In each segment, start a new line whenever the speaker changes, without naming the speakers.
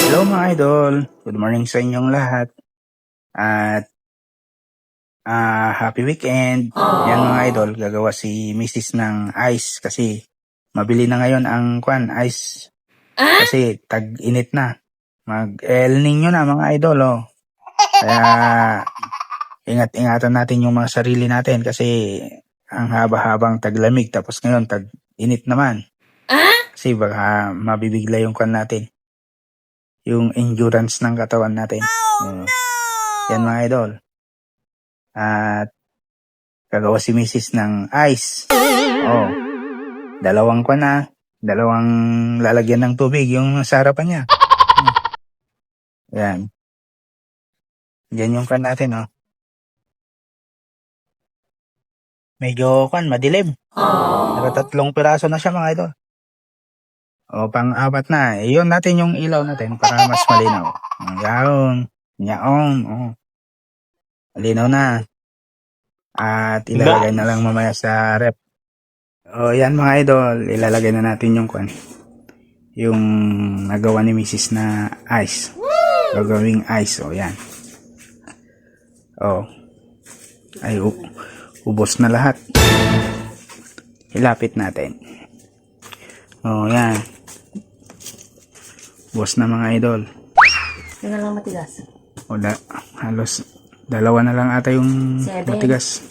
Hello mga idol, good morning sa inyong lahat at happy weekend. Yan mga idol, gagawa si Mrs. ng ice kasi mabili na ngayon ang ice kasi tag-init na. Mag-El Nino na mga idol oh. Kaya ingat-ingatan natin yung mga sarili natin kasi ang haba-habang taglamig tapos ngayon tag-init naman. Kasi baka mabibigla yung natin. Yung endurance ng katawan natin. Yan mga idol. At gagawa si Mrs. ng ice. Oh, dalawang lalagyan ng tubig yung sa harapan niya. Yan. Yan yung natin oh. Medyo madilim. Nakatatlong piraso na siya mga idol. O pang-apat na. Iyon natin yung ilaw natin para mas malinaw. Yaon. Oh. Malinaw na. At ilalagay na lang mamaya sa rep. O yan mga idol. Ilalagay na natin yung yung nagawa ni Mrs. na ice. Gagawing ice. O yan. O. Ay ubos na lahat. Ilapit natin. O yan. Ubos na mga idol.
Yun na lang matigas.
O halos dalawa na lang ata yung
7.
matigas.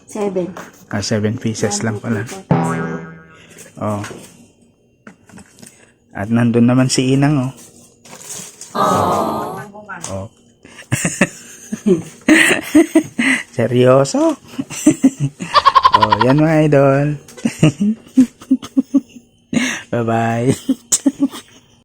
7.
7 pieces lang pala. Oh. At nandun naman si Inang oh. Oh. Seryoso? Oh, yan mga idol. Bye-bye.